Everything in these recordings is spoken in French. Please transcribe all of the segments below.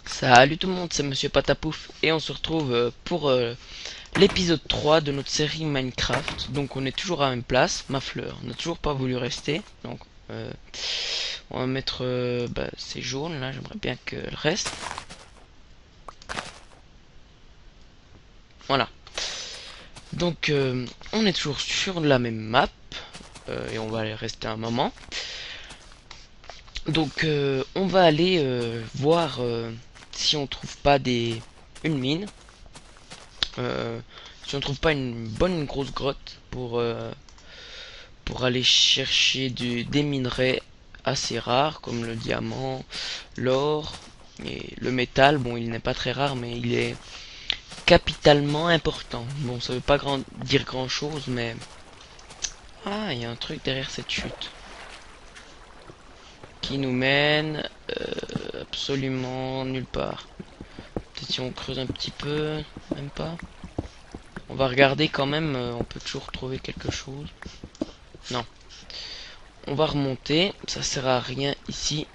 Salut tout le monde, c'est Monsieur Patapouf et on se retrouve pour l'épisode 3 de notre série Minecraft. Donc on est toujours à la même place, ma fleur n'a toujours pas voulu rester. Donc on va mettre ces jaunes là, j'aimerais bien qu'elle reste. Voilà. Donc on est toujours sur la même map et on va aller rester un moment. Donc on va aller voir si on trouve pas une mine, si on trouve pas une bonne grosse grotte pour aller chercher des minerais assez rares comme le diamant, l'or et le métal. Bon, il n'est pas très rare mais il est capitalement important. Bon, ça veut pas dire grand chose, mais il y a un truc derrière cette chute qui nous mène absolument nulle part. Peut-être si on creuse un petit peu, même pas. On va regarder quand même, on peut toujours trouver quelque chose. Non. On va remonter, ça sert à rien ici.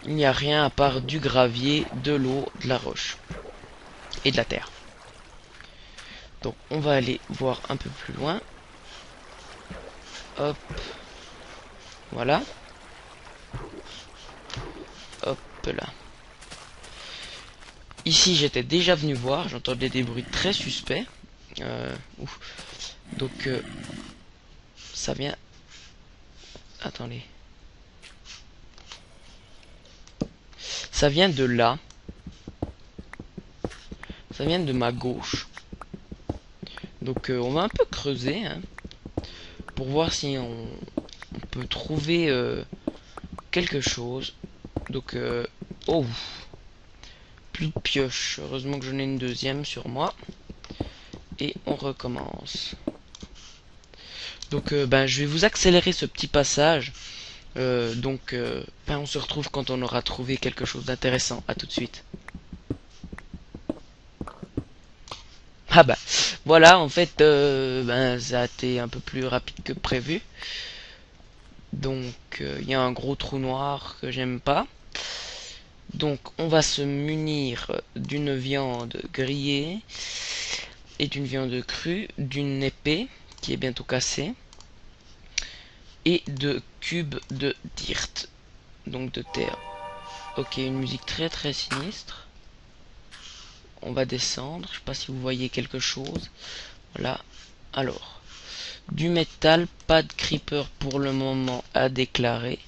Il n'y a rien à part du gravier, de l'eau, de la roche et de la terre. Donc on va aller voir un peu plus loin. Hop. Voilà. Hop là. Ici j'étais déjà venu voir, j'entendais des bruits très suspects. Donc ça vient... Attendez. Ça vient de là. Ça vient de ma gauche. Donc on va un peu creuser hein, pour voir si on peut trouver quelque chose. Donc oh, plus de pioche. Heureusement que j'en ai une deuxième sur moi. Et on recommence. Donc je vais vous accélérer ce petit passage. On se retrouve quand on aura trouvé quelque chose d'intéressant. À tout de suite. Ah bah voilà, en fait ça a été un peu plus rapide que prévu. Donc il y a un gros trou noir que j'aime pas. Donc on va se munir d'une viande grillée et d'une viande crue, d'une épée qui est bientôt cassée et de cubes de dirt, donc de terre. Ok, une musique très très sinistre. On va descendre, je sais pas si vous voyez quelque chose. Voilà, alors du métal, pas de creeper pour le moment à déclarer.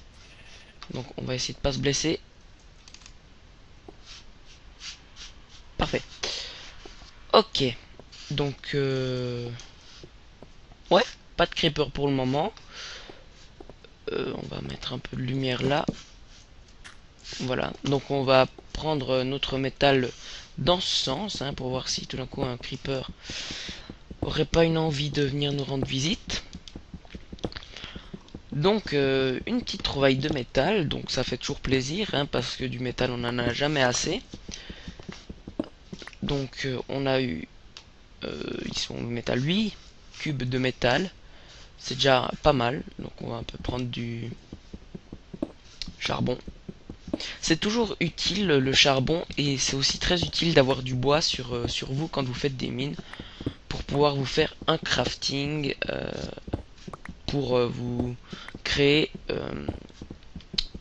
Donc on va essayer de pas se blesser. Parfait. Ok, donc ouais, pas de creeper pour le moment. On va mettre un peu de lumière là. Voilà, donc on va prendre notre métal dans ce sens hein, pour voir si tout d'un coup un creeper aurait pas une envie de venir nous rendre visite. Donc une petite trouvaille de métal, donc ça fait toujours plaisir hein, parce que du métal on en a jamais assez. Donc on a eu ils sont métal 8 cubes de métal, c'est déjà pas mal. Donc on va un peu prendre du charbon. C'est toujours utile le charbon et c'est aussi très utile d'avoir du bois sur vous quand vous faites des mines pour pouvoir vous faire un crafting pour vous créer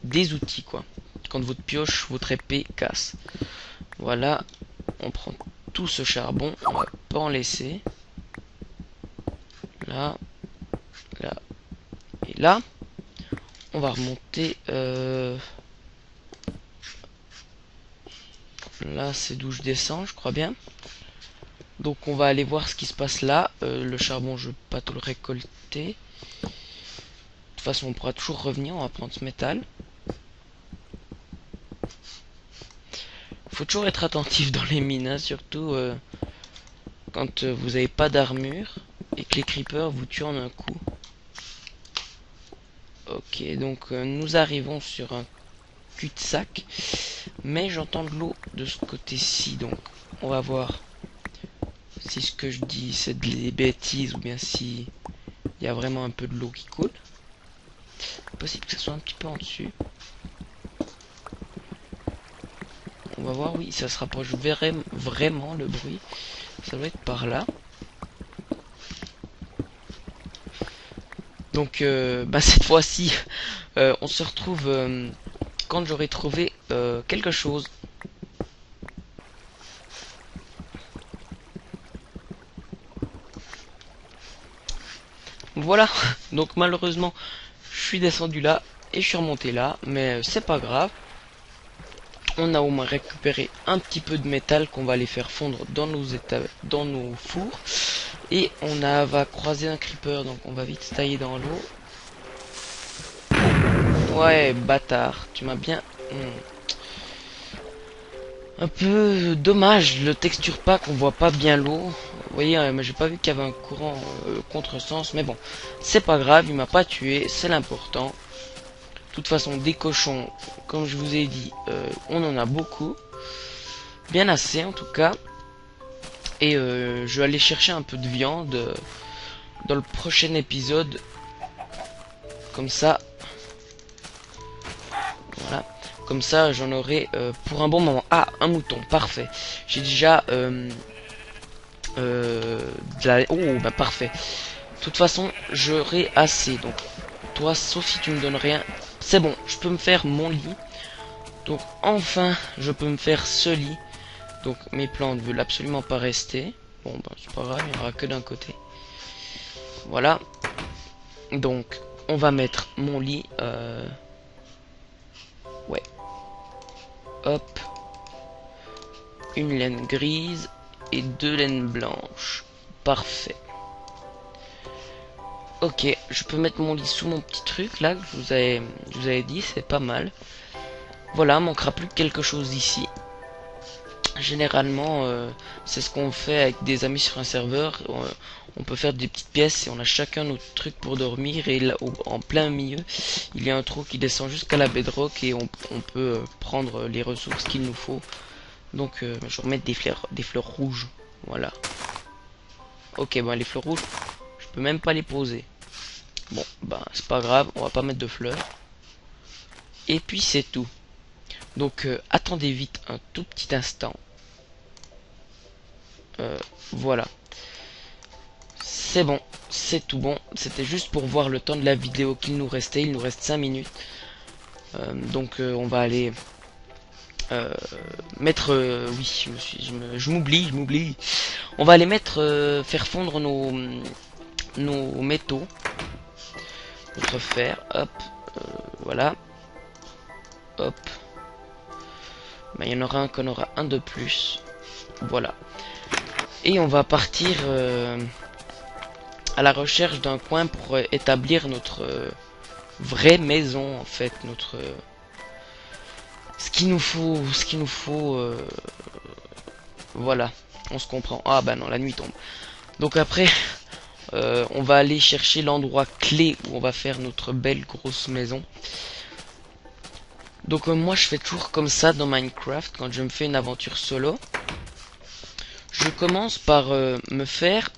des outils quoi. Quand votre pioche, votre épée casse. Voilà, on prend tout ce charbon, on va pas en laisser. Là, là et là. On va remonter. Là, c'est d'où je descends, je crois bien. Donc, on va aller voir ce qui se passe là. Le charbon, je ne vais pas tout le récolter. De toute façon, on pourra toujours revenir. On va prendre ce métal. Faut toujours être attentif dans les mines, hein, surtout quand vous n'avez pas d'armure et que les creepers vous tuent en un coup. Ok, donc nous arrivons sur un cul-de-sac, mais j'entends de l'eau de ce côté-ci, donc on va voir si ce que je dis c'est des bêtises ou bien si il y a vraiment un peu de l'eau qui coule. C'est possible que ce soit un petit peu en dessus. On va voir, oui, ça se rapproche vraiment le bruit. Ça doit être par là. Donc, cette fois-ci, on se retrouve quand j'aurai trouvé quelque chose. Voilà, donc malheureusement, je suis descendu là et je suis remonté là, mais c'est pas grave. On a au moins récupéré un petit peu de métal qu'on va aller faire fondre dans nos fours. Et va croiser un creeper, donc on va vite se tailler dans l'eau. Ouais, bâtard, tu m'as bien... Un peu dommage, le texture pack, on voit pas bien l'eau. Vous voyez, mais j'ai pas vu qu'il y avait un courant contresens, mais bon, c'est pas grave, il m'a pas tué, c'est l'important. De toute façon, des cochons, comme je vous ai dit, on en a beaucoup. Bien assez en tout cas. Et je vais aller chercher un peu de viande dans le prochain épisode. Comme ça, voilà. Comme ça, j'en aurai pour un bon moment. Ah, un mouton, parfait. J'ai déjà Oh, bah parfait. De toute façon, j'aurai assez. Donc, toi, sauf si tu me donnes rien, c'est bon. Je peux me faire mon lit. Donc, enfin, je peux me faire ce lit. Donc, mes plantes veulent absolument pas rester. Bon, bah, c'est pas grave, il n'y en aura que d'un côté. Voilà. Donc, on va mettre mon lit. Ouais. Hop. Une laine grise et 2 laines blanches. Parfait. Ok, je peux mettre mon lit sous mon petit truc là que je vous avais dit, c'est pas mal. Voilà, manquera plus que quelque chose ici. Généralement, c'est ce qu'on fait avec des amis sur un serveur. On peut faire des petites pièces et on a chacun notre truc pour dormir. Et là, en plein milieu, il y a un trou qui descend jusqu'à la bedrock et on peut prendre les ressources qu'il nous faut. Donc, je vais remettre des fleurs rouges. Voilà. Ok, bon, les fleurs rouges, je peux même pas les poser. Bon, bah, c'est pas grave, on va pas mettre de fleurs. Et puis, c'est tout. Donc, attendez vite un tout petit instant. Voilà. C'est bon, c'est tout bon. C'était juste pour voir le temps de la vidéo qu'il nous restait. Il nous reste 5 minutes. Donc, on va aller mettre... oui, je m'oublie. On va aller mettre... faire fondre nos métaux. Notre fer. Hop. Voilà. Hop. Ben, il y en aura un qu'on aura un de plus. Voilà. Et on va partir à la recherche d'un coin pour établir notre vraie maison en fait, notre ce qu'il nous faut voilà, on se comprend. Ah bah non, la nuit tombe. Donc après on va aller chercher l'endroit clé où on va faire notre belle grosse maison. Donc moi je fais toujours comme ça dans Minecraft quand je me fais une aventure solo. Je commence par me faire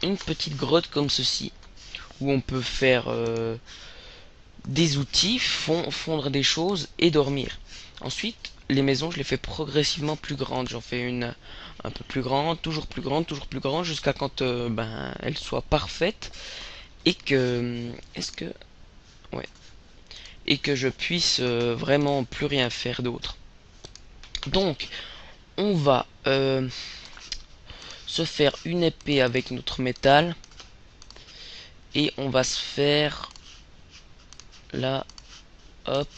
une petite grotte comme ceci où on peut faire des outils, fondre des choses et dormir. Ensuite, les maisons, je les fais progressivement plus grandes. J'en fais une un peu plus grande, toujours plus grande, jusqu'à quand elle soit parfaite et que est-ce que ouais et que je puisse vraiment plus rien faire d'autre. Donc, on va se faire une épée avec notre métal et on va se faire là, hop,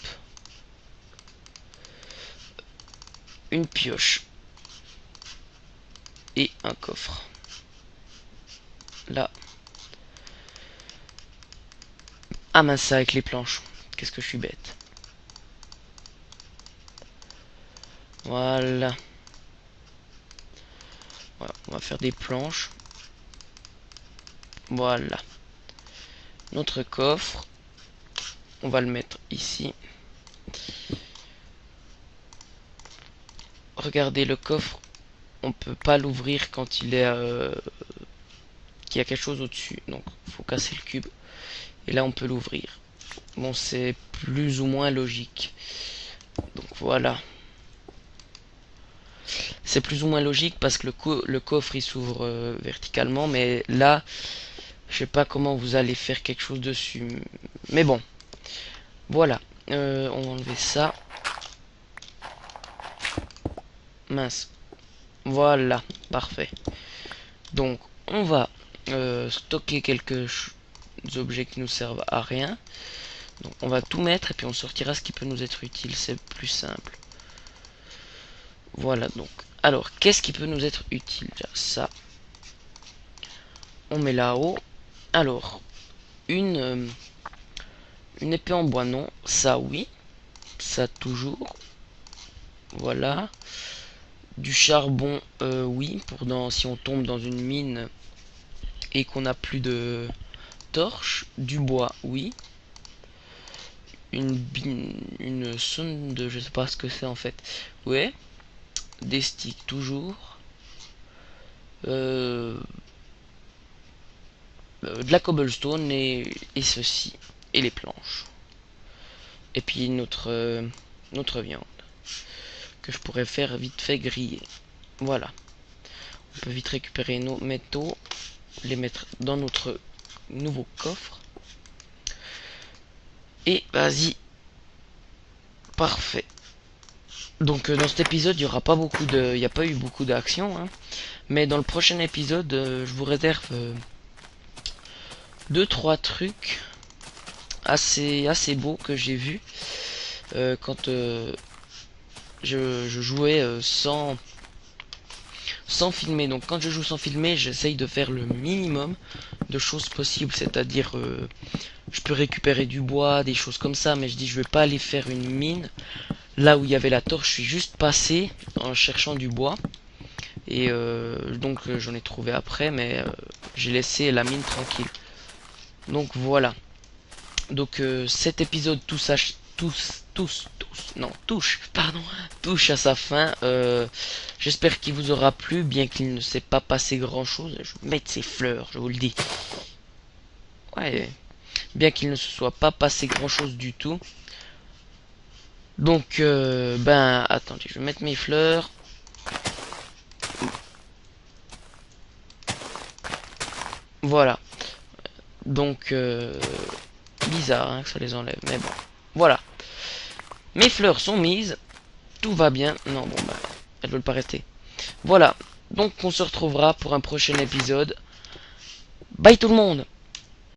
une pioche et un coffre. Là. Ah mince, ça avec les planches. Qu'est-ce que je suis bête. Voilà. Voilà, on va faire des planches. Voilà. Notre coffre. on va le mettre ici. Regardez le coffre, on peut pas l'ouvrir quand il est qu'il y a quelque chose au-dessus, donc faut casser le cube et là on peut l'ouvrir. Bon, c'est plus ou moins logique, donc voilà, c'est plus ou moins logique parce que le coffre il s'ouvre verticalement, mais là je sais pas comment vous allez faire quelque chose dessus, mais bon, voilà. On va enlever ça, mince, voilà, parfait. Donc on va stocker quelques objets qui nous servent à rien. Donc on va tout mettre et puis on sortira ce qui peut nous être utile, c'est plus simple. Voilà, donc alors qu'est-ce qui peut nous être utile? Déjà ça on met là-haut. Alors une épée en bois, non, ça oui, ça toujours. Voilà, du charbon, oui, pour si on tombe dans une mine et qu'on n'a plus de torche. Du bois, oui. Une sonde, je sais pas ce que c'est en fait. Ouais. Des sticks, toujours. De la cobblestone et ceci. Et les planches. Et puis notre viande. Que je pourrais faire vite fait griller. Voilà. On peut vite récupérer nos métaux. Les mettre dans notre nouveau coffre. Et vas-y. Parfait. Donc dans cet épisode, il y aura pas beaucoup de, il n'y a pas eu beaucoup d'action, hein. Mais dans le prochain épisode, je vous réserve 2-3 trucs assez beaux que j'ai vu quand je jouais sans filmer. Donc quand je joue sans filmer, j'essaye de faire le minimum de choses possibles, c'est-à-dire je peux récupérer du bois, des choses comme ça, mais je dis je vais pas aller faire une mine là où il y avait la torche. Je suis juste passé en cherchant du bois et donc j'en ai trouvé après, mais j'ai laissé la mine tranquille. Donc voilà. Donc cet épisode touche à sa fin. J'espère qu'il vous aura plu, bien qu'il ne s'est pas passé grand chose. Je vais mettre ces fleurs, je vous le dis. Ouais, bien qu'il ne se soit pas passé grand chose du tout. Donc ben attendez, je vais mettre mes fleurs. Voilà. Donc bizarre hein, que ça les enlève, mais bon. Voilà. Mes fleurs sont mises. Tout va bien. Non, bon bah elles veulent pas rester. Voilà. Donc on se retrouvera pour un prochain épisode. Bye tout le monde.